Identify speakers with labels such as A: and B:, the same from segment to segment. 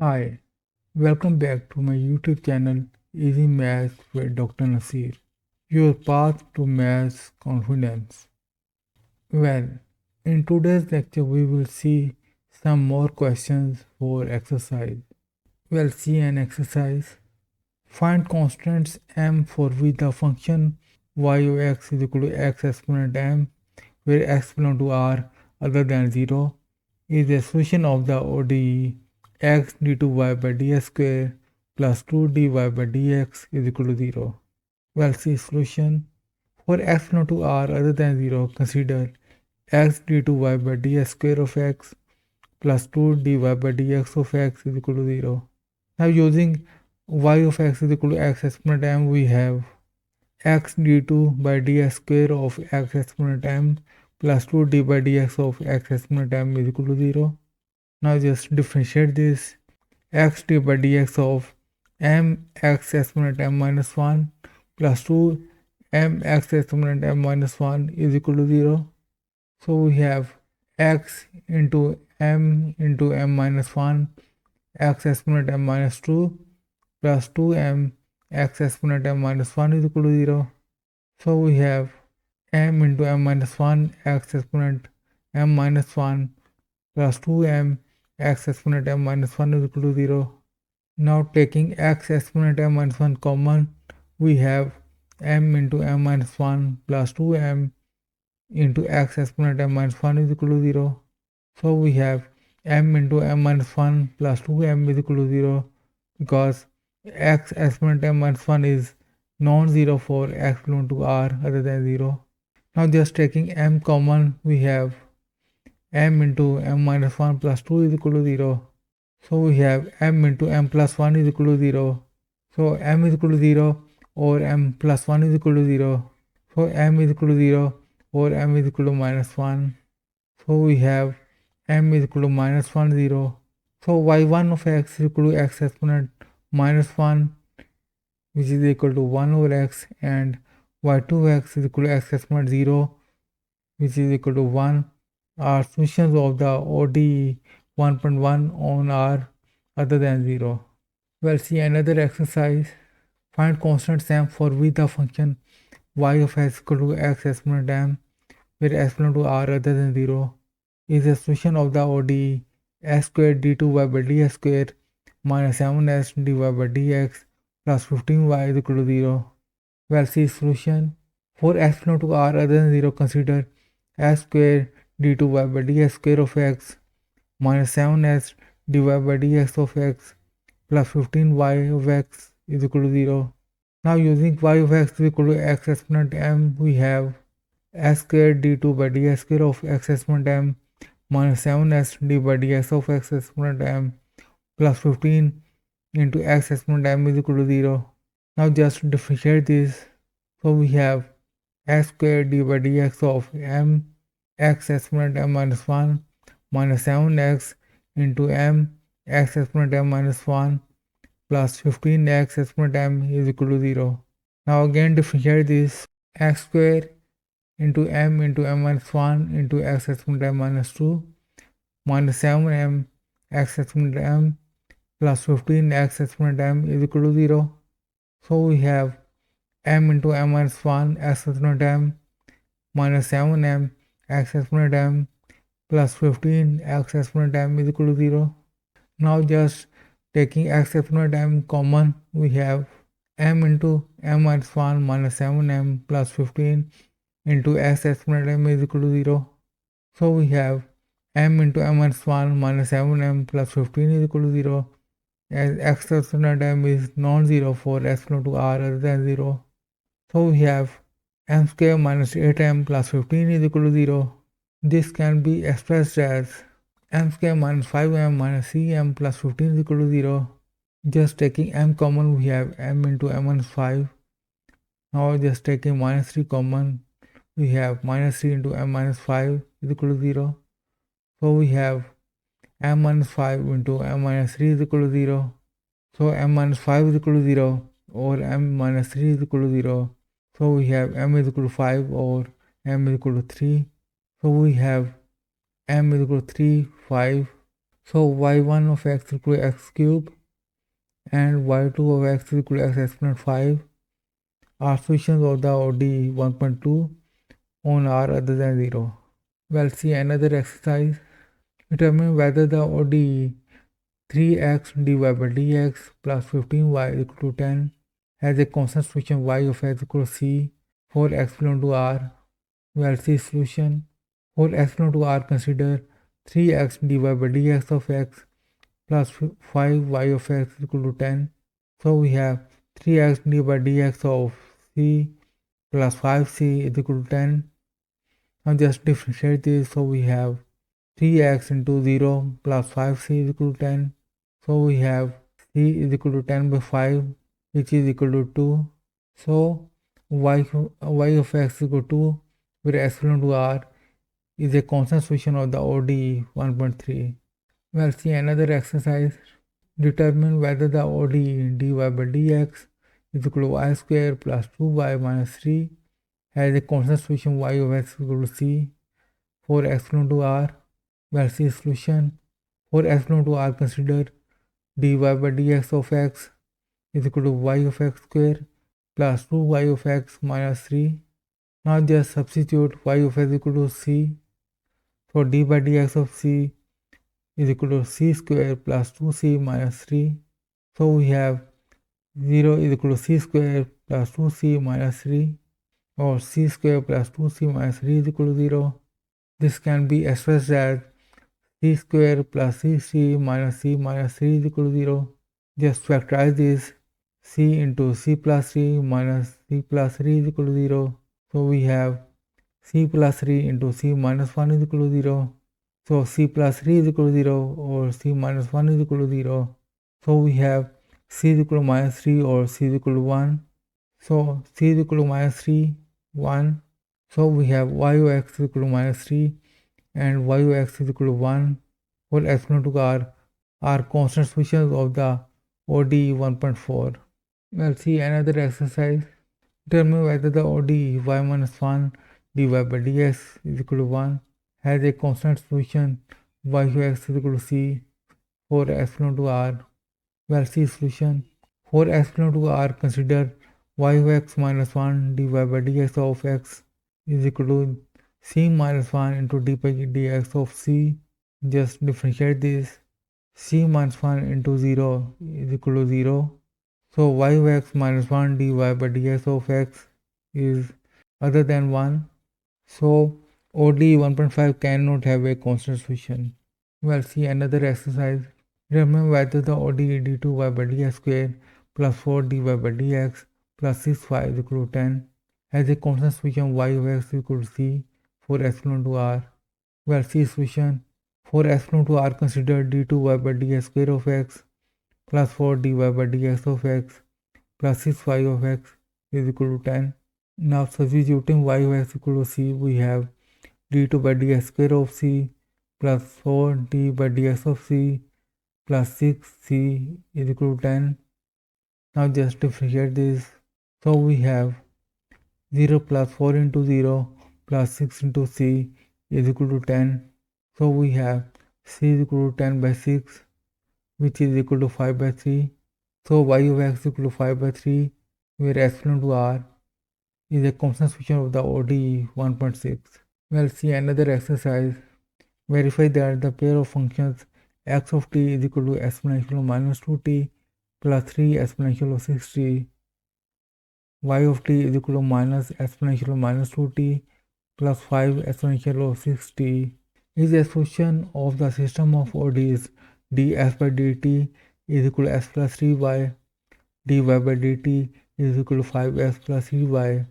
A: Hi, welcome back to my YouTube channel Easy Maths with Dr. Nasir, your path to maths confidence. Well, in today's lecture, we will see some more questions for exercise. We'll see an exercise. Find constants m for which the function y of x is equal to x exponent m, where x belongs to r other than 0, is a solution of the ODE x d2y by dx square plus 2dy by dx is equal to 0. Well, see solution. For x belongs to r other than 0, consider x d2y by dx square of x plus 2dy by dx of x is equal to 0. Now using y of x is equal to x exponent m, we have x d2 by dx square of x exponent m plus 2d by dx of x exponent m is equal to 0. Now just differentiate this. X d by dx of m x exponent m minus 1 plus 2 m x exponent m minus 1 is equal to 0. So we have x into m minus 1 x exponent m minus 2 plus 2m x exponent m minus 1 is equal to 0. So we have m into m minus 1 x exponent m minus 1 plus 2m x exponent m minus 1 is equal to 0. Now taking x exponent m minus 1 common, we have m into m minus 1 plus 2m into x exponent m minus 1 is equal to 0. So we have m into m minus 1 plus 2m is equal to 0 because x exponent m minus 1 is non-zero for x belong to r other than 0. Now just taking m common, we have m into m minus 1 plus 2 is equal to 0. So we have m into m plus 1 is equal to 0. So m is equal to 0 or m plus 1 is equal to 0. So m is equal to 0 or m is equal to minus 1. So we have m is equal to minus 1, 0. So y1 of x is equal to x exponent minus 1, which is equal to 1 over x, and y2 of x is equal to x exponent 0, which is equal to 1, are solutions of the ODE 1.1 on r other than 0. We'll see another exercise. Find constant m for which the function y of x equal to x exponent m, where x belongs to r other than 0, is a solution of the ODE x squared d2y by dx squared minus 7s dy by dx plus 15y is equal to 0. We'll see solution. For x belongs to r other than 0, consider x squared d2y by dx square of x minus 7s dy by dx of x plus 15y of x is equal to 0. Now using y of x is equal to x exponent m, we have x squared d2 by dx square of x exponent m minus 7s d by dx of x exponent m plus 15 into x exponent m is equal to 0. Now just differentiate this. So we have x squared d by dx of m x exponent m minus 1 minus 7x into m x exponent m minus 1 plus 15x exponent m is equal to 0. Now again differentiate this. X squared into m minus 1 into x exponent m minus 2 minus 7m x exponent m plus 15x exponent m is equal to 0. So we have m into m minus 1 x exponent m minus 7m x exponent m plus 15 x exponent m is equal to 0. Now just taking x exponent m common, we have m into m minus 1 minus 7m plus 15 into x exponent m is equal to 0. So we have m into m minus 1 minus 7m plus 15 is equal to 0, as x exponent m is non-zero for x belongs to r other than 0. So we have m square minus 8m plus 15 is equal to 0. This can be expressed as m square minus 5m minus 3m plus 15 is equal to 0. Just taking m common, we have m into m minus 5. Now just taking minus 3 common, we have minus 3 into m minus 5 is equal to 0. So we have m minus 5 into m minus 3 is equal to 0. So m minus 5 is equal to 0 or m minus 3 is equal to 0. So we have m is equal to 5 or m is equal to 3. So we have m is equal to 3, 5. So y1 of x equal to x cube and y2 of x equal to x exponent 5 are solutions of the ODE 1.2 on R other than 0. Well, see another exercise. Determine whether the ODE 3x dy by dx plus 15y equal to 10 has a constant solution y of x equal to c for x belong to R. Well, see solution. For x belong to R, consider 3x dy by dx of x plus 5y of x equal to 10. So we have 3x dy by dx of c plus 5c is equal to 10. Now just differentiate this. So we have 3x into 0 plus 5c is equal to 10. So we have c is equal to 10 by 5, which is equal to 2. So y of x is equal to 2, where x belong to R is a constant solution of the ODE 1.3. Well, see another exercise. Determine whether the ODE dy by dx is equal to y square plus 2y minus 3 has a constant solution y of x equal to c for x belong to R. Well, see solution. For x belong to R, consider dy by dx of x is equal to y of x square plus 2y of x minus 3. Now just substitute y of x equal to c. So d by dx of c is equal to c square plus 2c minus 3. So we have 0 is equal to c square plus 2c minus 3, or c square plus 2c minus 3 is equal to 0. This can be expressed as c square plus cc minus c minus 3 is equal to 0. Just factorize this. C into c plus 3 minus c plus 3 is equal to 0. So we have c plus 3 into c minus 1 is equal to 0. So c plus 3 is equal to 0 or c minus 1 is equal to 0. So we have c is equal to minus 3 or c is equal to 1. So c is equal to minus 3, 1. So we have y of x is equal to minus 3 and y of x is equal to 1 for x belong to R are constant solutions of the ODE 1.4. Well, see another exercise. Determine whether the ODE y minus 1 dy by dx is equal to 1 has a constant solution y of x is equal to c for x belong to R. Well, see solution. For x belong to R, consider y of x minus 1 dy by dx of x is equal to c minus 1 into d by dx of c. Just differentiate this. C minus 1 into 0 is equal to 0. So y of x minus 1 dy by dx of x is other than 1. So ODE 1.5 cannot have a constant solution. Well, see another exercise. Remember whether the ODE d2y by dx square plus 4 dy by dx plus 6y is equal to 10 has a constant solution y of x equal to c for x belong to R. Well, see solution. For x belong to R, consider d2y by dx square of x plus 4 dy by dx of x plus 6y of x is equal to 10. Now substituting y of x equal to c, we have d2 by dx square of c plus 4 d by dx of c plus 6c is equal to 10. Now just differentiate this. So we have 0 plus 4 into 0 plus 6 into c is equal to 10. So we have c is equal to 10 by 6, which is equal to 5 by 3. So y of x is equal to 5 by 3, where x belong to R is a constant solution of the ODE 1.6. Well, see another exercise. Verify that the pair of functions x of t is equal to exponential minus 2t plus 3 exponential of 6t, y of t is equal to minus exponential minus 2t plus 5 exponential of 6t is a solution of the system of ODEs ds by dt is equal to s plus 3y, dy by dt is equal to 5s plus 3y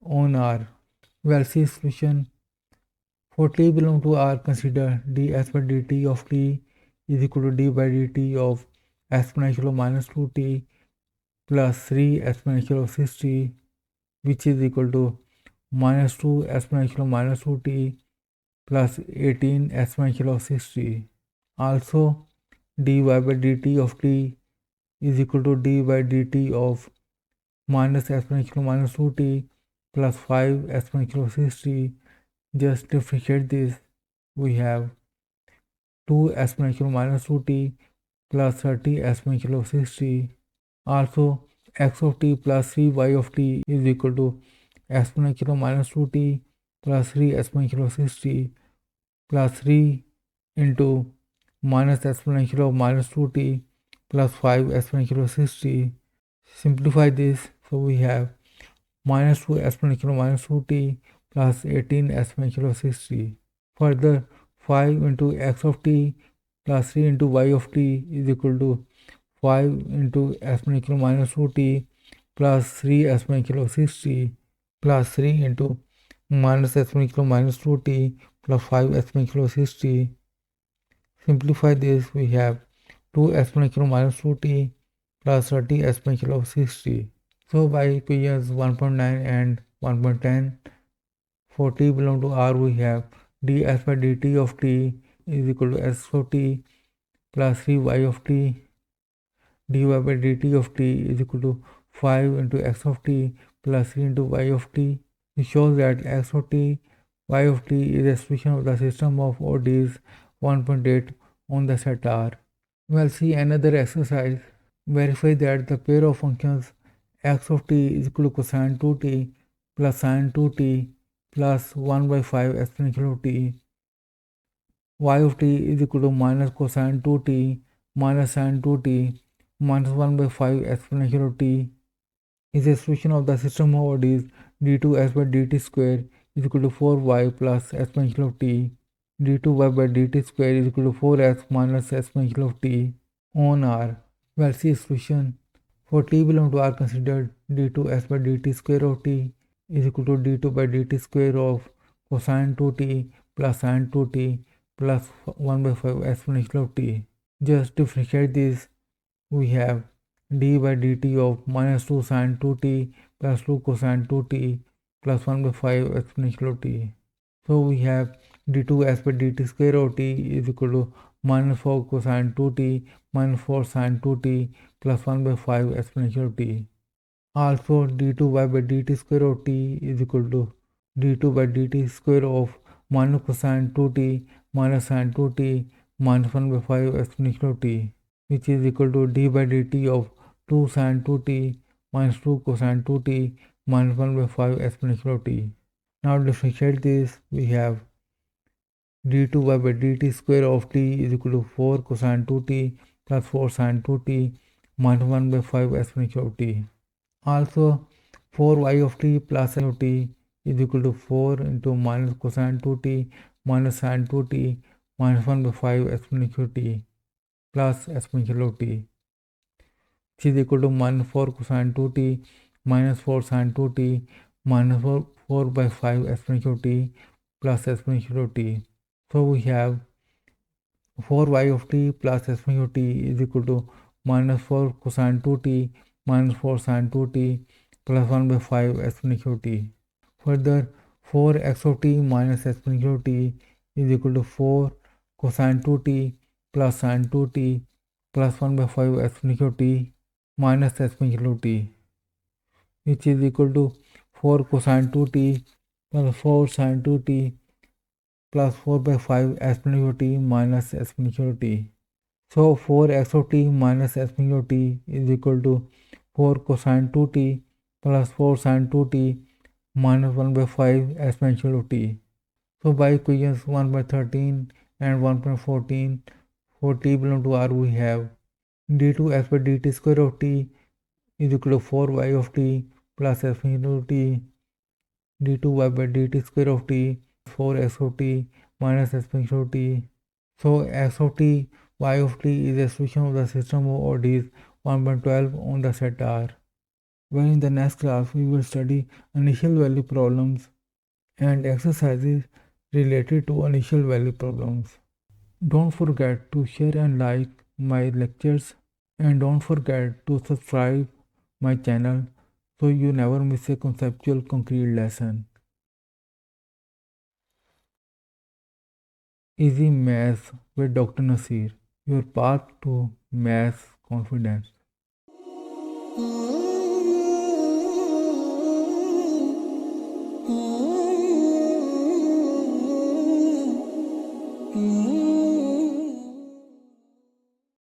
A: on R. Well, see solution. For t belong to R, consider ds by dt of t is equal to d by dt of exponential of minus 2t plus 3 exponential of 6t, which is equal to minus 2 exponential of minus 2t plus 18 exponential of 6t. Also, dy by dt of t is equal to d by dt of minus exponential of minus 2t plus 5 exponential of 6t. Just differentiate this. We have 2 exponential minus 2t plus 30 exponential of 6t. Also, x of t plus 3y of t is equal to exponential of minus 2t plus 3 exponential of 6t plus 3 into minus exponential of minus 2t plus 5 exponential of 6t. Simplify this, so we have minus 2 exponential of minus 2t plus 18 exponential of 6t. Further, 5 into x of t plus 3 into y of t is equal to 5 into exponential minus 2t plus 3 exponential of 6t plus 3 into minus exponential minus 2t plus 5 exponential of 6t. Simplify this, we have 2 exponential minus 2t plus 30 exponential of 6t. So by equations 1.9 and 1.10, for t belong to R, we have ds by dt of t is equal to s of t plus 3y of t. dy by dt of t is equal to 5 into x of t plus 3 into y of t. It shows that x of t, y of t is a expression of the system of ODEs 1.8 on the set R. We'll see another exercise. Verify that the pair of functions x of t is equal to cosine 2t plus sine 2t plus 1 by 5 exponential of t. Y of t is equal to minus cosine 2t minus sine 2t minus 1 by 5 exponential of t is a expression of the system of ODEs d2x by dt square is equal to 4y plus exponential of t. d2y by dt square is equal to 4x minus exponential of t on R. Well, see expression. For t belong to R, considered d2x by dt square of t is equal to d2 by dt square of cosine 2t plus sine 2t plus 1 by 5 exponential of t. Just differentiate this, we have d by dt of minus 2 sine 2t plus 2 cosine 2t plus 1 by 5 exponential of t. So we have d2 by dt square of t is equal to minus 4 cosine 2t minus 4 sine 2t plus 1 by 5 exponential of t. Also, d2y by dt square of t is equal to d2 by dt square of minus cosine 2t minus sine 2t minus 1 by 5 exponential of t, which is equal to d by dt of 2 sine 2t minus 2 cosine 2t minus 1 by 5 exponential of t. Now differentiate this, we have d2y by dt square of t is equal to 4 cosine 2t plus 4 sine 2t minus 1 by 5 exponential of t. Also, 4y of t plus of t is equal to 4 into minus cosine 2t minus sine 2t minus 1 by 5 exponential of t plus exponential of t, which is equal to minus 4 cosine 2t minus 4 sine 2t minus 4 by 5 exponential of t plus exponential of t. So we have 4y of t plus exponential of t is equal to minus 4 cosine 2t minus 4 sine 2t plus 1 by 5 exponential of t. Further, 4x of t minus exponential of t is equal to 4 cosine 2t plus sine 2t plus 1 by 5 exponential of t minus exponential of t, which is equal to 4 cosine 2t plus 4 sine 2t plus 4 by 5 exponential of t minus exponential of t. So 4x of t minus exponential of t is equal to 4 cosine 2t plus 4 sine 2t minus 1 by 5 exponential of t. So by equations 1 by 13 and 1.14, for t belong to R, we have d2x by dt square of t is equal to 4y of t plus exponential of t, d2y by dt square of t 4x of t minus exponential of t. So x of t, y of t is a expression of the system of ODEs 1.12 on the set R. Well, in the next class, we will study initial value problems and exercises related to initial value problems. Don't forget to share and like my lectures, and don't forget to subscribe my channel so you never miss a conceptual concrete lesson. Easy Maths with Dr. Nasir, your path to maths confidence.
B: Mm-hmm.